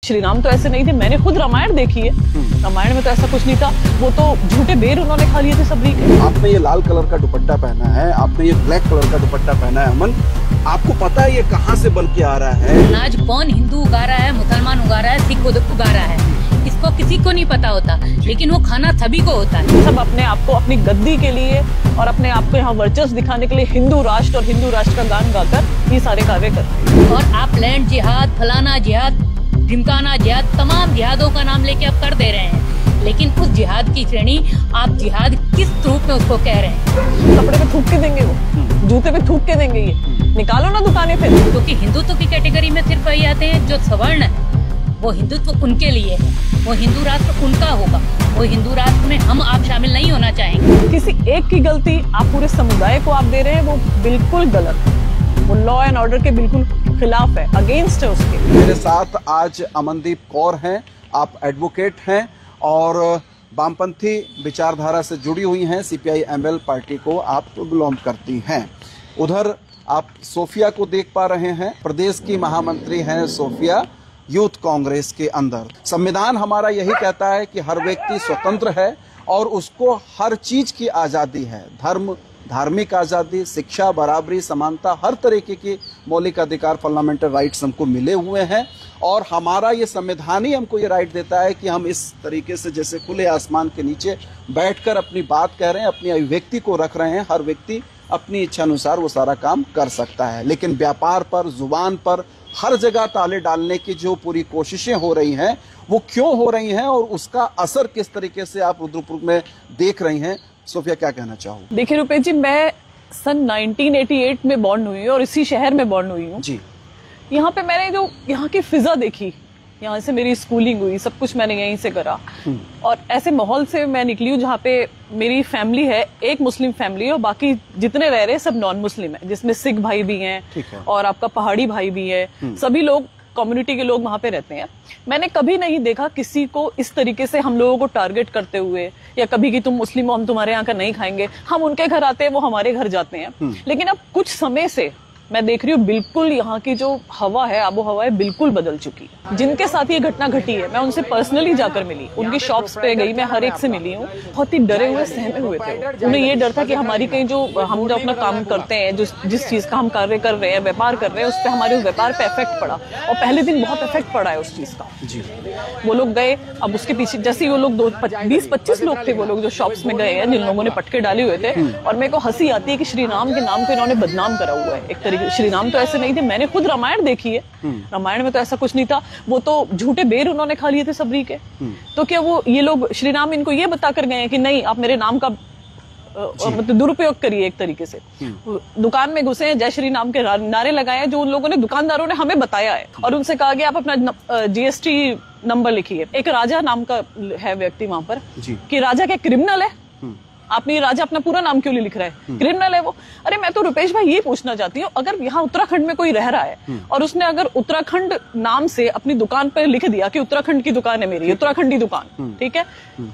श्री राम तो ऐसे नहीं थे। मैंने खुद रामायण देखी है, रामायण में तो ऐसा कुछ नहीं था। वो तो झूठे बेर उन्होंने खा लिए थे सबरी के। आपने ये लाल कलर का दुपट्टा पहना है, आपने ये ब्लैक कलर का दुपट्टा पहना है। अमन, आपको पता है ये कहाँ से बन के आ रहा है? अनाज कौन हिंदू उगा रहा है, मुसलमान उगा रहा है, सिख उगा रहा है, इसको किसी को नहीं पता होता, लेकिन वो खाना सभी को होता है। सब अपने आप को अपनी गद्दी के लिए और अपने आप को यहाँ वर्चस्व दिखाने के लिए हिंदू राष्ट्र और हिंदू राष्ट्र का गान गाकर ये सारे कार्य करते हैं। और आप लैंड जिहाद, फलाना जिहाद, ढिमकाना जिहाद, तमाम जिहादों का नाम लेके आप कर दे रहे हैं, लेकिन उस जिहाद की श्रेणी आप जिहाद किस रूप में उसको कह रहे हैं? कपड़े पे थूक के देंगे, वो जूते पे थूक के देंगे, ये निकालो ना दुकानें फिर। क्योंकि हिंदुत्व की कैटेगरी में सिर्फ वही आते हैं जो सवर्ण है, वो हिंदुत्व उनके लिए है, वो हिंदू राष्ट्र उनका होगा, वो हिंदू राष्ट्र में हम आप शामिल नहीं होना चाहेंगे। किसी एक की गलती आप पूरे समुदाय को आप दे रहे हैं, वो बिल्कुल गलत है। वो लॉ एंड ऑर्डर के बिल्कुल खिलाफ है, अगेंस्ट है उसके। मेरे साथ आज अमनदीप कौर हैं, आप एडवोकेट हैं और वामपंथी विचारधारा से जुड़ी हुई हैं, CPI-ML पार्टी को आप बिलोंग करती हैं। उधर आप सोफिया को देख पा रहे हैं, प्रदेश की महामंत्री हैं सोफिया, यूथ कांग्रेस के अंदर। संविधान हमारा यही कहता है कि हर व्यक्ति स्वतंत्र है और उसको हर चीज की आज़ादी है, धर्म, धार्मिक आज़ादी, शिक्षा, बराबरी, समानता, हर तरीके के मौलिक अधिकार, फंडामेंटल राइट्स हमको मिले हुए हैं। और हमारा ये संविधान ही हमको ये राइट देता है कि हम इस तरीके से जैसे खुले आसमान के नीचे बैठकर अपनी बात कह रहे हैं, अपनी अभिव्यक्ति को रख रहे हैं। हर व्यक्ति अपनी इच्छा अनुसार वो सारा काम कर सकता है, लेकिन व्यापार पर, जुबान पर हर जगह ताले डालने की जो पूरी कोशिशें हो रही हैं, वो क्यों हो रही हैं और उसका असर किस तरीके से आप रुद्रपुर में देख रही हैं? सोफिया, क्या कहना चाहोगे? देखिए रुपेश जी, मैं सन 1988 में बॉर्न हुई हूँ और इसी शहर में बॉर्न हुई हूँ जी। यहाँ पे मैंने जो यहाँ की फिजा देखी, यहाँ से मेरी स्कूलिंग हुई, सब कुछ मैंने यहीं से करा और ऐसे माहौल से मैं निकली हूँ जहाँ पे मेरी फैमिली है, एक मुस्लिम फैमिली और बाकी जितने रह रहे हैं सब नॉन मुस्लिम है, जिसमें सिख भाई भी हैं और आपका पहाड़ी भाई भी है। सभी लोग, कम्युनिटी के लोग वहां पे रहते हैं। मैंने कभी नहीं देखा किसी को इस तरीके से हम लोगों को टारगेट करते हुए, या कभी कि तुम मुस्लिम हो, हम तुम्हारे यहाँ का नहीं खाएंगे, हम उनके घर आते हैं, वो हमारे घर जाते हैं। लेकिन अब कुछ समय से मैं देख रही हूँ बिल्कुल यहाँ की जो हवा है, आबो हवा है, बिल्कुल बदल चुकी है। जिनके साथ ये घटना घटी है, मैं उनसे पर्सनली जाकर मिली, उनकी शॉप्स पे गई, मैं हर एक से मिली हूँ। बहुत ही डरे हुए, सहमे हुए थे। उन्हें ये डर था कि हमारी कहीं जो हम जो अपना काम करते हैं, जिस चीज का हम कार्य कर रहे हैं, व्यापार कर रहे हैं, उस पर हमारे उस व्यापार पे इफेक्ट पड़ा। और पहले दिन बहुत इफेक्ट पड़ा है उस चीज का जी। वो लोग गए, अब उसके पीछे जैसे ही वो लोग 20-25 लोग थे, वो लोग जो शॉप्स में गए हैं, जिन लोगों ने पटके डाले हुए थे। और मेरे को हंसी आती है कि श्री राम के नाम को इन्होंने बदनाम करा हुआ है एक तरीके। श्री राम तो ऐसे नहीं थे। मैंने खुद रामायण देखी है, रामायण में तो ऐसा कुछ नहीं था। वो तो झूठे बेर उन्होंने खा लिए थे सबरी के। तो क्या वो ये लोग श्री राम इनको ये बता कर गए हैं कि नहीं, आप मेरे नाम का मतलब दुरुपयोग करिए एक तरीके से। दुकान में घुसे हैं, जय श्री राम के नारे लगाए हैं, जो उन लोगों ने, दुकानदारों ने हमें बताया है। और उनसे कहा गया आप अपना GST नंबर लिखिए। एक राजा नाम का है व्यक्ति वहां पर कि राजा क्या क्रिमिनल है? आपने राजा अपना पूरा नाम क्यों नहीं लिख रहा है? क्रिमिनल है वो। अरे मैं तो रुपेश भाई ये पूछना चाहती हूँ, अगर यहाँ उत्तराखंड में कोई रह रहा है और उसने अगर उत्तराखंड नाम से अपनी दुकान पर लिख दिया कि उत्तराखंड की दुकान है मेरी, उत्तराखंडी दुकान, ठीक है,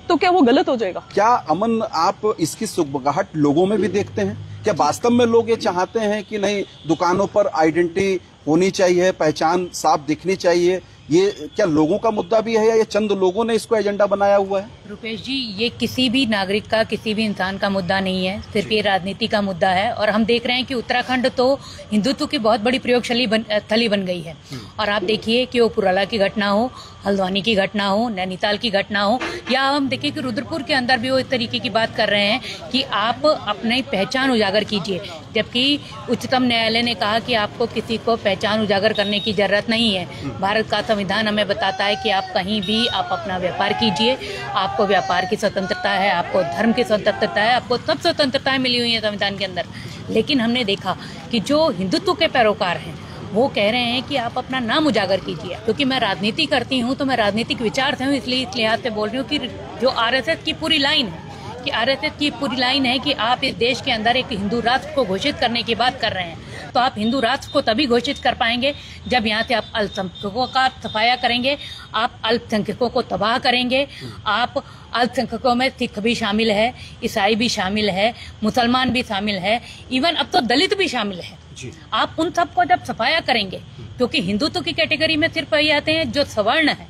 तो क्या वो गलत हो जाएगा? क्या अमन, आप इसकी सुगबगाहट लोगों में भी देखते हैं? क्या वास्तव में लोग ये चाहते हैं कि नहीं, दुकानों पर आइडेंटिटी होनी चाहिए, पहचान साफ दिखनी चाहिए? ये क्या लोगों का मुद्दा भी है या ये चंद लोगों ने इसको एजेंडा बनाया हुआ है? रुपेश जी, ये किसी भी नागरिक का, किसी भी इंसान का मुद्दा नहीं है, सिर्फ ये राजनीति का मुद्दा है। और हम देख रहे हैं कि उत्तराखंड तो हिंदुत्व की बहुत बड़ी प्रयोगस्थली बन गई है। और आप देखिए कि वो पुराला की घटना हो, हल्द्वानी की घटना हो, नैनीताल की घटना हो, या हम देखिए कि रुद्रपुर के अंदर भी वो इस तरीके की बात कर रहे हैं कि आप अपनी पहचान उजागर कीजिए। जबकि उच्चतम न्यायालय ने कहा कि आपको किसी को पहचान उजागर करने की जरूरत नहीं है। भारत का संविधान हमें बताता है कि आप कहीं भी आप अपना व्यापार कीजिए, आपको व्यापार की स्वतंत्रता है, आपको धर्म की स्वतंत्रता है, आपको सब स्वतंत्रताएं मिली हुई है संविधान के अंदर। लेकिन हमने देखा कि जो हिंदुत्व के पैरोकार हैं वो कह रहे हैं कि आप अपना नाम उजागर कीजिए। क्योंकि मैं राजनीति करती हूँ तो मैं राजनीतिक विचार से हूँ, इसलिए इस लिहाज से बोल रही हूँ कि जो RSS की पूरी लाइन है, कि RSS की पूरी लाइन है कि आप इस देश के अंदर एक हिंदू राष्ट्र को घोषित करने की बात कर रहे हैं। तो आप हिंदू राष्ट्र को तभी घोषित कर पाएंगे जब यहाँ से आप अल्पसंख्यकों का सफाया करेंगे, आप अल्पसंख्यकों को तबाह करेंगे। आप अल्पसंख्यकों में सिख भी शामिल है, ईसाई भी शामिल है, मुसलमान भी शामिल है, इवन अब तो दलित भी शामिल है। जी। आप उन सबको जब सफाया करेंगे, क्योंकि हिंदुत्व की कैटेगरी में सिर्फ वही आते हैं जो सवर्ण है,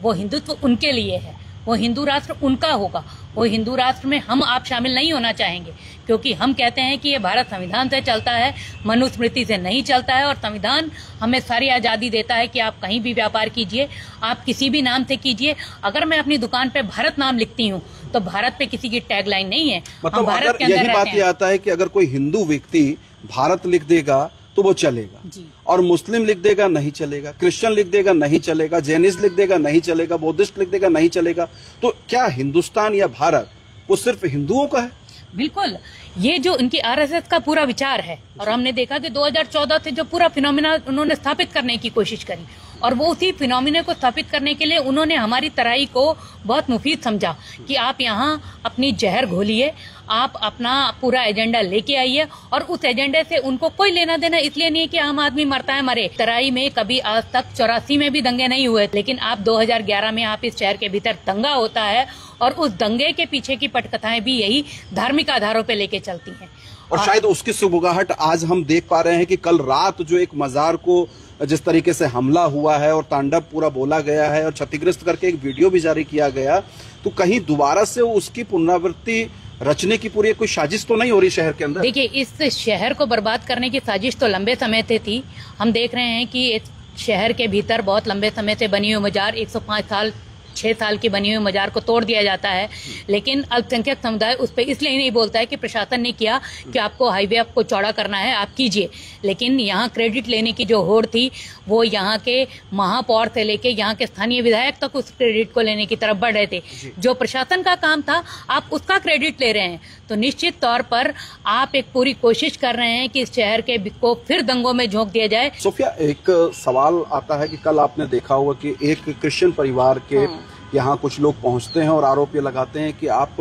वो हिंदुत्व उनके लिए है, वो हिंदू राष्ट्र उनका होगा, वो हिंदू राष्ट्र में हम आप शामिल नहीं होना चाहेंगे, क्योंकि हम कहते हैं कि ये भारत संविधान से चलता है, मनुस्मृति से नहीं चलता है, और संविधान हमें सारी आजादी देता है कि आप कहीं भी व्यापार कीजिए, आप किसी भी नाम से कीजिए। अगर मैं अपनी दुकान पे भारत नाम लिखती हूँ तो भारत पे किसी की टैगलाइन नहीं है, मतलब भारत के अंदर यही बात ये आता है कि अगर कोई हिंदू व्यक्ति भारत लिख देगा तो वो चलेगा, और मुस्लिम लिख देगा नहीं चलेगा, क्रिश्चियन लिख देगा नहीं चलेगा, जैनिस्ट लिख देगा नहीं चलेगा, बौद्धिस्ट लिख देगा नहीं चलेगा। तो क्या हिंदुस्तान या भारत वो सिर्फ हिंदुओं का है? बिल्कुल, ये जो इनकी आरएसएस का पूरा विचार है, और हमने देखा कि 2014 से जो पूरा फिनोमिना उन्होंने स्थापित करने की कोशिश करी, और वो उसी फिनोमिना को स्थापित करने के लिए उन्होंने हमारी तराई को बहुत मुफीद समझा कि आप यहाँ अपनी जहर घोलिए, आप अपना पूरा एजेंडा लेके आइए, और उस एजेंडे से उनको कोई लेना देना इसलिए नहीं है कि आम आदमी मरता है मरे। तराई में कभी आज तक 84 में भी दंगे नहीं हुए, लेकिन आप 2011 में आप इस शहर के भीतर दंगा होता है, और उस दंगे के पीछे की पटकथाएं भी यही धार्मिक आधारों पे लेके चलती हैं। और शायद उसकी सुबगाहट आज हम देख पा रहे हैं कि कल रात जो एक मजार को जिस तरीके से हमला हुआ है और तांडव पूरा बोला गया है और क्षतिग्रस्त करके एक वीडियो भी जारी किया गया, तो कहीं दोबारा से उसकी पुनरावृत्ति रचने की पूरी कोई साजिश तो नहीं हो रही शहर के अंदर? देखिए, इस शहर को बर्बाद करने की साजिश तो लंबे समय से थी। हम देख रहे हैं कि इस शहर के भीतर बहुत लंबे समय से बनी हुई मजार, 105 साल 6 साल की बनी हुई मजार को तोड़ दिया जाता है, लेकिन अल्पसंख्यक समुदाय उस पर इसलिए नहीं बोलता है कि प्रशासन ने किया कि आपको हाईवे आपको चौड़ा करना है, आप कीजिए। लेकिन यहाँ क्रेडिट लेने की जो होड़ थी वो यहाँ के महापौर से लेके यहाँ के स्थानीय विधायक तक उस क्रेडिट को लेने की तरफ बढ़ रहे थे। जो प्रशासन का काम था आप उसका क्रेडिट ले रहे हैं, तो निश्चित तौर पर आप एक पूरी कोशिश कर रहे हैं कि इस शहर के को फिर दंगों में झोंक दिया जाए। सोफिया, एक सवाल आता है कि कल आपने देखा होगा कि एक क्रिश्चियन परिवार के यहाँ कुछ लोग पहुंचते हैं और आरोप ये लगाते हैं कि आप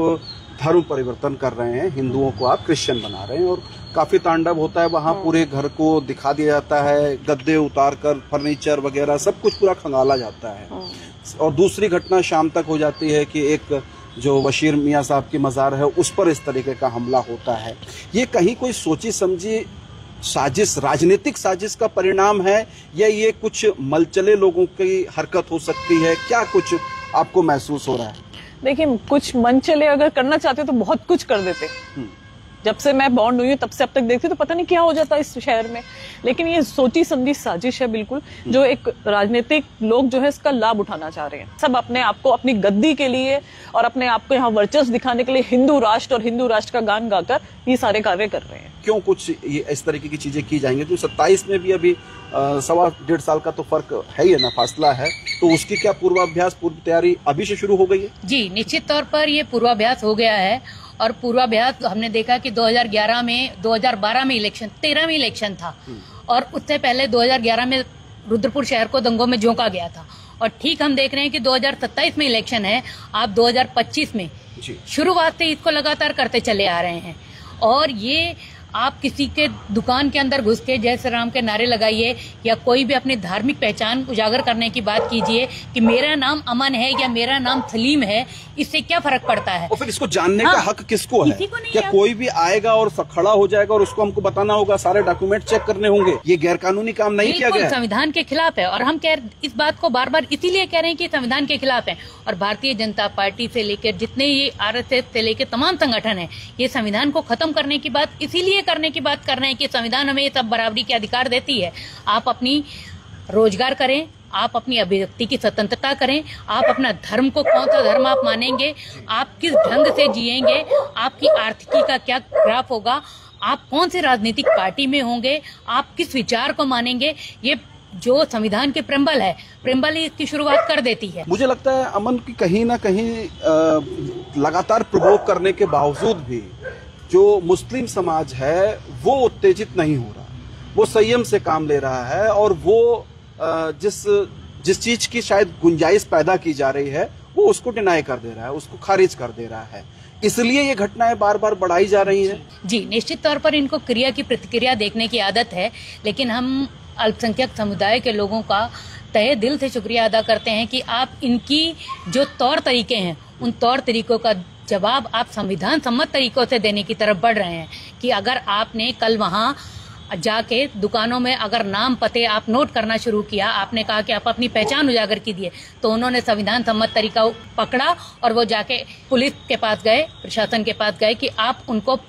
धर्म परिवर्तन कर रहे हैं, हिंदुओं को आप क्रिश्चियन बना रहे हैं, और काफी तांडव होता है वहाँ। पूरे घर को दिखा दिया जाता है, गद्दे उतार कर फर्नीचर वगैरह सब कुछ पूरा खंगाला जाता है। और दूसरी घटना शाम तक हो जाती है कि एक जो बशीर मियाँ साहब की मजार है उस पर इस तरीके का हमला होता है। ये कहीं कोई सोची समझी साजिश, राजनीतिक साजिश का परिणाम है, या ये कुछ मलचले लोगों की हरकत हो सकती है? क्या कुछ आपको महसूस हो रहा है? देखिए, कुछ मनचले अगर करना चाहते तो बहुत कुछ कर देते। जब से मैं बॉन्ड हुई हूँ तब से अब तक देखती तो पता नहीं क्या हो जाता इस शहर में, लेकिन ये सोची समझी साजिश है बिल्कुल, जो एक राजनीतिक लोग जो है इसका लाभ उठाना चाह रहे हैं। सब अपने आप को अपनी गद्दी के लिए और अपने आप को यहाँ वर्चस्व दिखाने के लिए हिंदू राष्ट्र और हिंदू राष्ट्र का गान गाकर ये सारे कार्य कर रहे हैं। क्यों कुछ ये इस तरीके की चीजें की जाएंगी? तो 27 में भी अभी 1.5 साल का तो फर्क है ही ना, फासला है, तो उसकी क्या पूर्वाभ्यास, पूर्व तैयारी अभी से शुरू हो गई है? जी, निश्चित तौर पर ये पूर्वाभ्यास हो गया है, और पूर्वाभ्यास हमने देखा कि 2011 में 2012 में इलेक्शन, 13 में इलेक्शन था, और उससे पहले 2011 में रुद्रपुर शहर को दंगों में झोंका गया था, और ठीक हम देख रहे हैं कि 2027 में इलेक्शन है, आप 2025 में शुरुआत से इसको लगातार करते चले आ रहे हैं। और ये आप किसी के दुकान के अंदर घुस के जय श्री राम के नारे लगाइए, या कोई भी अपनी धार्मिक पहचान उजागर करने की बात कीजिए कि मेरा नाम अमन है या मेरा नाम सलीम है, इससे क्या फर्क पड़ता है? और फिर इसको जानने का हक किसको है? क्या कोई भी आएगा और खड़ा हो जाएगा और उसको हमको बताना होगा, सारे डॉक्यूमेंट चेक करने होंगे? ये गैर कानूनी काम नहीं किया गया, संविधान के खिलाफ है, और हम इस बात को बार बार इसीलिए कह रहे हैं कि संविधान के खिलाफ है। और भारतीय जनता पार्टी से लेकर जितने ये आरएसएस से लेकर तमाम संगठन है, ये संविधान को खत्म करने की बात इसीलिए करने की बात कर रहे हैं कि संविधान हमें ये सब बराबरी के अधिकार देती है। आप अपनी रोजगार करें, आप अपनी अभिव्यक्ति की स्वतंत्रता करें, आप अपना धर्म को, कौन सा धर्म आप मानेंगे, आप किस ढंग से जिएंगे, आपकी आर्थिकी का क्या ग्राफ होगा, आप कौन सी राजनीतिक पार्टी में होंगे, आप किस विचार को मानेंगे, ये जो संविधान के प्रेम्बल है, प्रेम्बल ही इसकी शुरुआत कर देती है। मुझे लगता है अमन की कहीं ना कहीं लगातार प्रोवोक करने के बावजूद भी जो मुस्लिम समाज है वो उत्तेजित नहीं हो रहा, वो संयम से काम ले रहा है, और वो जिस चीज की शायद गुंजाइश पैदा की जा रही है वो उसको डिनाई कर दे रहा है, उसको खारिज कर दे रहा है। इसलिए ये घटनाएं बार बार बढ़ाई जा रही हैं। जी, निश्चित तौर पर इनको क्रिया की प्रतिक्रिया देखने की आदत है, लेकिन हम अल्पसंख्यक समुदाय के लोगों का तहे दिल से शुक्रिया अदा करते हैं कि आप इनकी जो तौर तरीके हैं उन तौर तरीकों का जवाब आप संविधान सम्मत तरीकों से देने की तरफ बढ़ रहे हैं। कि अगर आपने कल वहाँ जाके दुकानों में अगर नाम पते आप नोट करना शुरू किया, आपने कहा कि आप अपनी पहचान उजागर कीजिए, तो उन्होंने संविधान सम्मत तरीका पकड़ा और वो जाके पुलिस के पास गए, प्रशासन के पास गए कि आप उनको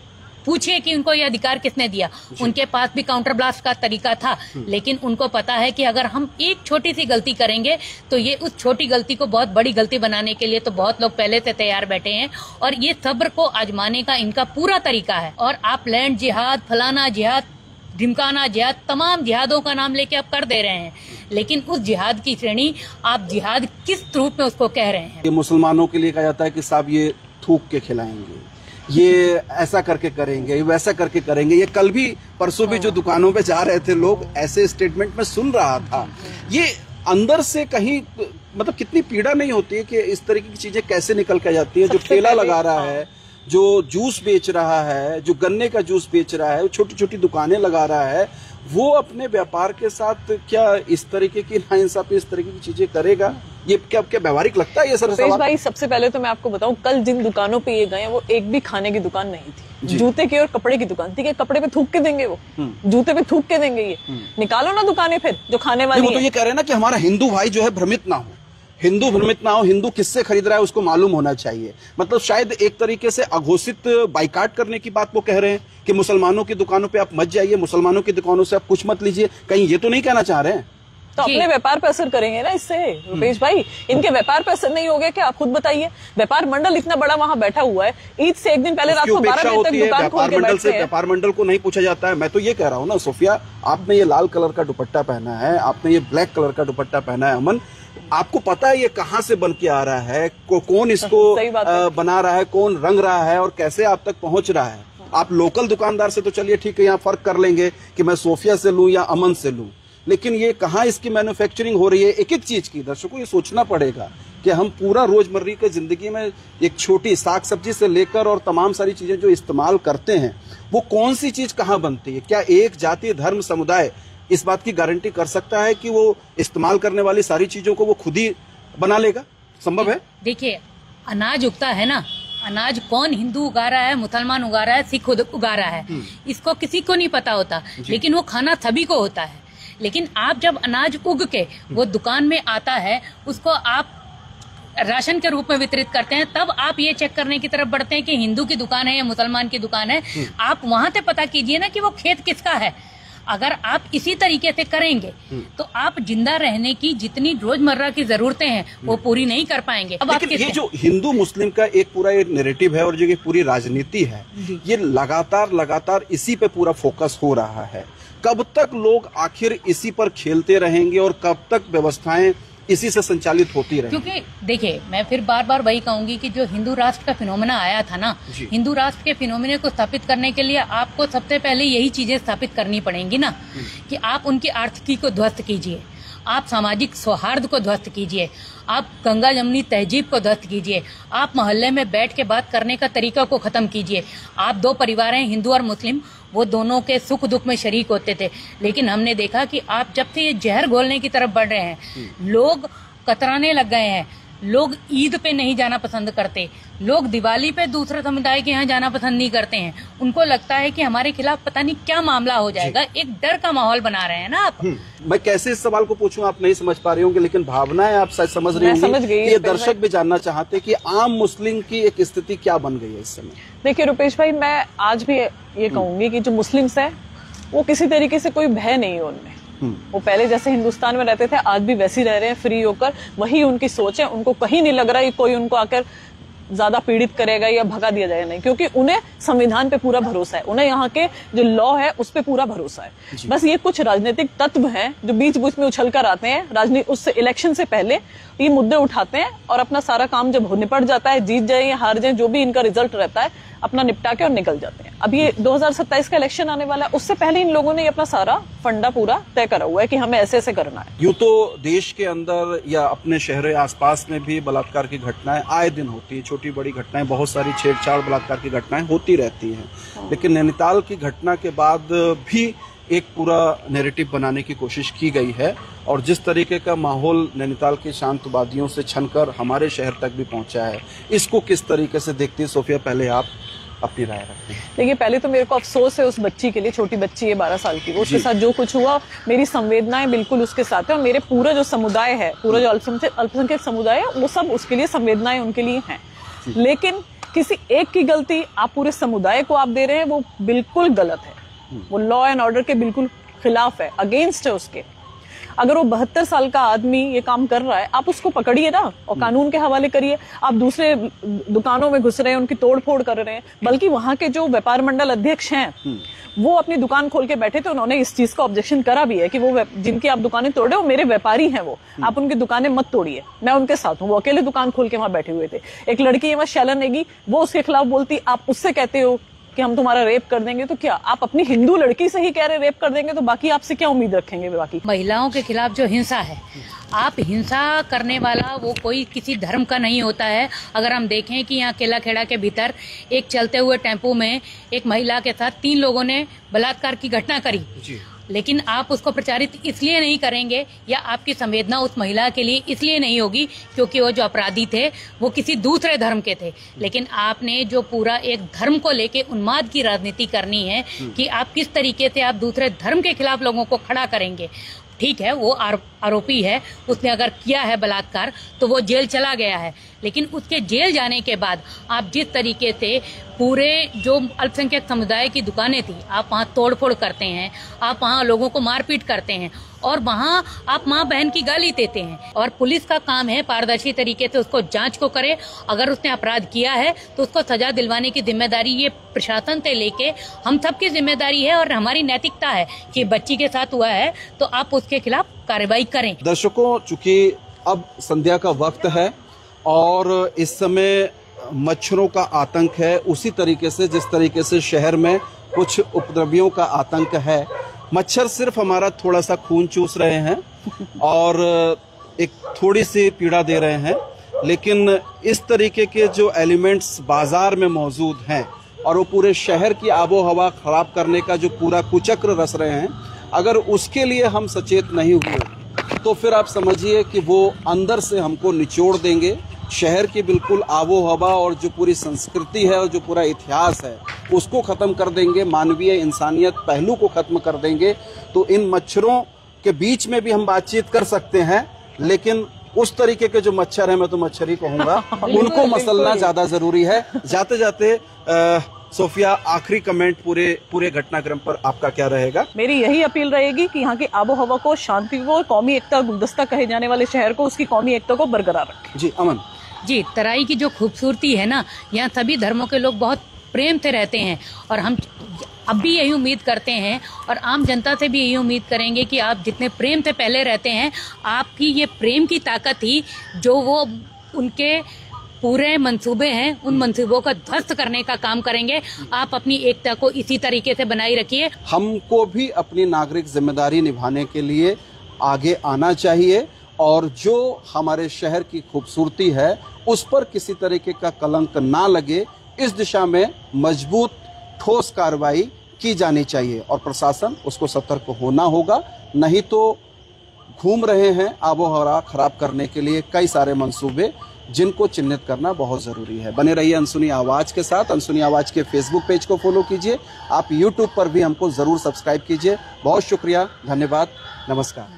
पूछिए कि उनको ये अधिकार किसने दिया। उनके पास भी काउंटर ब्लास्ट का तरीका था, लेकिन उनको पता है कि अगर हम एक छोटी सी गलती करेंगे तो ये उस छोटी गलती को बहुत बड़ी गलती बनाने के लिए तो बहुत लोग पहले से तैयार बैठे हैं, और ये सब्र को आजमाने का इनका पूरा तरीका है। और आप लैंड जिहाद, फलाना जिहाद, ढिमकाना जिहाद, तमाम जिहादों का नाम लेके आप कर दे रहे हैं, लेकिन उस जिहाद की श्रेणी आप जिहाद किस रूप में उसको कह रहे हैं? ये मुसलमानों के लिए कहा जाता है कि साहब ये थूक के खिलाएंगे, ये ऐसा करके करेंगे, वैसा करके करेंगे। ये कल भी परसों भी जो दुकानों पे जा रहे थे लोग, ऐसे स्टेटमेंट में सुन रहा था। ये अंदर से कहीं मतलब कितनी पीड़ा नहीं होती है कि इस तरीके की चीजें कैसे निकल के जाती है। जो ठेला लगा रहा है, जो जूस बेच रहा है, जो गन्ने का जूस बेच रहा है, छोटी छोटी दुकानें लगा रहा है, वो अपने व्यापार के साथ क्या इस तरीके की नाइंसाफी, इस तरीके की चीजें करेगा? ये क्या व्यावहारिक लगता है ये सर सवाल? भाई सबसे पहले तो मैं आपको बताऊं, कल जिन दुकानों पे ये गए वो एक भी खाने की दुकान नहीं थी, जूते की और कपड़े की दुकान थी। कपड़े पे थूक के देंगे वो, जूते पे थूक के देंगे। ये निकालो ना दुकानें फिर जो खाने वाली है। तो ये कह रहे हैं ना कि हमारा हिंदू भाई जो है भ्रमित ना हो, हिंदू भ्रमित ना हो, हिंदू किससे खरीद रहा है उसको मालूम होना चाहिए। मतलब शायद एक तरीके से अघोषित बाइकाट करने की बात वो कह रहे हैं कि मुसलमानों की दुकानों पे आप मत जाइए, मुसलमानों की दुकानों से आप कुछ मत लीजिए। कहीं ये तो नहीं कहना चाह रहे हैं? तो अपने व्यापार पे असर करेंगे ना इससे रुपेश भाई। इनके व्यापार पे असर नहीं हो गया क्या? आप खुद बताइए। व्यापार मंडल इतना बड़ा वहां बैठा हुआ है, ईद से एक दिन पहले रात को 12 बजे तक दुकान खोल के बैठते हैं। व्यापार मंडल को नहीं पूछा जाता है। मैं तो ये कह रहा हूँ ना सोफिया, आपने ये लाल कलर का दुपट्टा पहना है, आपने ये ब्लैक कलर का दुपट्टा पहना है, अमन, आपको पता है ये कहाँ से बन के आ रहा है, कौन इसको बना रहा है, कौन रंग रहा है और कैसे आप तक पहुंच रहा है। आप लोकल दुकानदार से तो चलिए ठीक है, यहाँ फर्क कर लेंगे कि मैं सोफिया से लूं या अमन से लूं, लेकिन ये कहाँ इसकी मैन्युफैक्चरिंग हो रही है एक एक चीज की। दर्शकों ये सोचना पड़ेगा कि हम पूरा रोजमर्रा की जिंदगी में एक छोटी साग सब्जी से लेकर और तमाम सारी चीजें जो इस्तेमाल करते हैं, वो कौन सी चीज कहाँ बनती है। क्या एक जाति, धर्म, समुदाय इस बात की गारंटी कर सकता है कि वो इस्तेमाल करने वाली सारी चीजों को वो खुद ही बना लेगा? संभव है? देखिए, अनाज उगता है ना, अनाज कौन हिंदू उगा रहा है, मुसलमान उगा रहा है, सिख उगा रहा है, इसको किसी को नहीं पता होता, लेकिन वो खाना सभी को होता है। लेकिन आप जब अनाज उग के वो दुकान में आता है, उसको आप राशन के रूप में वितरित करते हैं, तब आप ये चेक करने की तरफ बढ़ते हैं कि हिंदू की दुकान है या मुसलमान की दुकान है। आप वहां से पता कीजिए ना कि वो खेत किसका है। अगर आप इसी तरीके से करेंगे तो आप जिंदा रहने की जितनी रोजमर्रा की जरूरतें हैं वो पूरी नहीं कर पाएंगे। अब लेकिन ये जो हिंदू मुस्लिम का एक पूरा एक नैरेटिव है और जो ये पूरी राजनीति है, ये लगातार इसी पे पूरा फोकस हो रहा है। कब तक लोग आखिर इसी पर खेलते रहेंगे और कब तक व्यवस्थाएं इसी से संचालित होती रहे? क्योंकि देखिए, मैं फिर बार बार वही कहूंगी कि जो हिंदू राष्ट्र का फिनोमेना आया था ना, हिंदू राष्ट्र के फिनोमेना को स्थापित करने के लिए आपको सबसे पहले यही चीजें स्थापित करनी पड़ेंगी ना, कि आप उनकी आर्थिकी को ध्वस्त कीजिए, आप सामाजिक सौहार्द को ध्वस्त कीजिए, आप गंगा जमुनी तहजीब को ध्वस्त कीजिए, आप मोहल्ले में बैठ के बात करने का तरीका को खत्म कीजिए। आप दो परिवार हैं, हिंदू और मुस्लिम, वो दोनों के सुख दुख में शरीक होते थे, लेकिन हमने देखा कि आप जब से ये जहर घोलने की तरफ बढ़ रहे हैं, लोग कतराने लग गए हैं। लोग ईद पे नहीं जाना पसंद करते, लोग दिवाली पे दूसरे समुदाय के यहाँ जाना पसंद नहीं करते हैं। उनको लगता है कि हमारे खिलाफ पता नहीं क्या मामला हो जाएगा, एक डर का माहौल बना रहे हैं ना आप। मैं कैसे इस सवाल को पूछूं, आप नहीं समझ पा रहे होंगे, लेकिन भावनाएं आप शायद समझ रही होंगी। ये दर्शक भी जानना चाहते कि आम मुस्लिम की एक स्थिति क्या बन गई है इस समय। देखिए रुपेश भाई, मैं आज भी ये कहूंगी कि जो मुस्लिम्स है वो किसी तरीके से कोई भय नहीं है उनमें। वो पहले जैसे हिंदुस्तान में रहते थे, आज भी वैसे ही रह रहे हैं फ्री होकर। वही उनकी सोच है, उनको कहीं नहीं लग रहा है कोई उनको आकर ज्यादा पीड़ित करेगा या भगा दिया जाएगा, नहीं, क्योंकि उन्हें संविधान पे पूरा भरोसा है, उन्हें यहाँ के जो लॉ है उस पे पूरा भरोसा है। बस ये कुछ राजनीतिक तत्व हैं जो बीच बीच में उछल कर आते हैं, राजनीति उससे इलेक्शन से पहले ये मुद्दे उठाते हैं और अपना सारा काम जब निपट जाता है, जीत जाए या हार जाए, जो भी इनका रिजल्ट रहता है, अपना निपटा के और निकल जाते हैं। अब ये 2027 का इलेक्शन आने वाला है, उससे पहले इन लोगों ने अपना सारा फंडा पूरा तय करा हुआ है कि हमें ऐसे ऐसे करना है। यूं तो देश के अंदर या अपने शहर आसपास में भी बलात्कार की घटनाएं आए दिन होती है, छोटी बड़ी घटनाएं, बहुत सारी छेड़छाड़ बलात्कार की घटनाएं होती रहती हैं। लेकिन नैनीताल की घटना के बाद भी एक पूरा नैरेटिव बनाने की कोशिश की गई है और जिस तरीके का माहौल नैनीताल के शांतवादियों से छनकर हमारे शहर तक भी पहुंचा है, इसको किस तरीके से देखती है सोफिया? पहले आप अपनी राय रखें। देखिए, पहले तो मेरे को अफसोस है उस बच्ची के लिए, छोटी बच्ची है 12 साल की, वो उसके साथ जो कुछ हुआ, मेरी संवेदनाएं बिल्कुल उसके साथ है। और मेरे पूरा जो समुदाय है, पूरा जो अल्पसंख्यक समुदाय है, वो सब उसके लिए संवेदनाएं उनके लिए हैं। लेकिन किसी एक की गलती आप पूरे समुदाय को आप दे रहे हैं, वो बिल्कुल गलत है। वो लॉ एंड ऑर्डर के बिल्कुल खिलाफ है, अगेंस्ट है उसके। अगर वो 72 साल का आदमी ये काम कर रहा है, आप उसको पकड़िए ना और कानून के हवाले करिए। आप दूसरे दुकानों में घुस रहे हैं, उनकी तोड़फोड़ कर रहे हैं। बल्कि वहां के जो व्यापार मंडल अध्यक्ष हैं, वो अपनी दुकान खोल के बैठे थे, उन्होंने इस चीज का ऑब्जेक्शन करा भी है कि वो जिनकी आप दुकानें तोड़ रहे हो, मेरे व्यापारी हैं वो, आप उनकी दुकानें मत तोड़िए, मैं उनके साथ हूँ। वो अकेले दुकान खोल के वहां बैठे हुए थे। एक लड़की है वहां, शैलन नेगी, वो उसके खिलाफ बोलती, आप उससे कहते हो कि हम तुम्हारा रेप कर देंगे, तो क्या आप अपनी हिंदू लड़की से ही कह रहे रेप कर देंगे, तो बाकी आपसे क्या उम्मीद रखेंगे? बाकी महिलाओं के खिलाफ जो हिंसा है, आप हिंसा करने वाला वो कोई किसी धर्म का नहीं होता है। अगर हम देखें कि यहाँ केला खेड़ा के भीतर एक चलते हुए टेम्पो में एक महिला के साथ 3 लोगों ने बलात्कार की घटना करी, लेकिन आप उसको प्रचारित इसलिए नहीं करेंगे, या आपकी संवेदना उस महिला के लिए इसलिए नहीं होगी क्योंकि वो जो अपराधी थे वो किसी दूसरे धर्म के थे। लेकिन आपने जो पूरा एक धर्म को लेके उन्माद की राजनीति करनी है कि आप किस तरीके से आप दूसरे धर्म के खिलाफ लोगों को खड़ा करेंगे। ठीक है, वो आरोपी है, उसने अगर किया है बलात्कार तो वो जेल चला गया है, लेकिन उसके जेल जाने के बाद आप जिस तरीके से पूरे जो अल्पसंख्यक समुदाय की दुकानें थी, आप वहाँ तोड़फोड़ करते हैं, आप वहाँ लोगों को मारपीट करते हैं, और वहाँ आप माँ बहन की गाली देते हैं। और पुलिस का काम है पारदर्शी तरीके से उसको जांच को करे। अगर उसने अपराध किया है तो उसको सजा दिलवाने की जिम्मेदारी ये प्रशासन से लेके हम सबकी जिम्मेदारी है, और हमारी नैतिकता है कि बच्ची के साथ हुआ है तो आप उसके खिलाफ कार्रवाई करें। दर्शकों, चूंकि अब संध्या का वक्त है और इस समय मच्छरों का आतंक है, उसी तरीके से जिस तरीके से शहर में कुछ उपद्रवियों का आतंक है। मच्छर सिर्फ हमारा थोड़ा सा खून चूस रहे हैं और एक थोड़ी सी पीड़ा दे रहे हैं, लेकिन इस तरीके के जो एलिमेंट्स बाजार में मौजूद हैं और वो पूरे शहर की आबो हवा खराब करने का जो पूरा कुचक्र रच रहे हैं, अगर उसके लिए हम सचेत नहीं हुए तो फिर आप समझिए कि वो अंदर से हमको निचोड़ देंगे। शहर की बिल्कुल आबो हवा और जो पूरी संस्कृति है और जो पूरा इतिहास है उसको ख़त्म कर देंगे, मानवीय इंसानियत पहलू को ख़त्म कर देंगे। तो इन मच्छरों के बीच में भी हम बातचीत कर सकते हैं, लेकिन उस तरीके के जो मच्छर हैं, मैं तो मच्छर ही कहूँगा, उनको मसलना ज़्यादा ज़रूरी है। जाते जाते सोफिया, आखिरी कमेंट पूरे घटनाक्रम पर आपका क्या रहेगा? मेरी यही अपील रहेगी कि यहाँ की आबो हवा को, शांति को, कौमी एकता गुलदस्ता कहे जाने वाले शहर को, उसकी कौमी एकता को बरकरार रखें। जी अमन जी, तराई की जो खूबसूरती है ना, यहाँ सभी धर्मों के लोग बहुत प्रेम से रहते हैं, और हम अब भी यही उम्मीद करते हैं और आम जनता से भी यही उम्मीद करेंगे कि आप जितने प्रेम से पहले रहते हैं, आपकी ये प्रेम की ताकत ही जो वो उनके पूरे मंसूबे हैं, उन मंसूबों का ध्वस्त करने का काम करेंगे। आप अपनी एकता को इसी तरीके से बनाए रखिए। हमको भी अपनी नागरिक जिम्मेदारी निभाने के लिए आगे आना चाहिए और जो हमारे शहर की खूबसूरती है उस पर किसी तरीके का कलंक ना लगे, इस दिशा में मजबूत ठोस कार्रवाई की जानी चाहिए और प्रशासन उसको सतर्क होना होगा। नहीं तो घूम रहे हैं आबो हवा खराब करने के लिए कई सारे मंसूबे, जिनको चिन्हित करना बहुत ज़रूरी है। बने रहिए अनसुनी आवाज़ के साथ। अनसुनी आवाज़ के फेसबुक पेज को फॉलो कीजिए, आप यूट्यूब पर भी हमको ज़रूर सब्सक्राइब कीजिए। बहुत शुक्रिया, धन्यवाद, नमस्कार।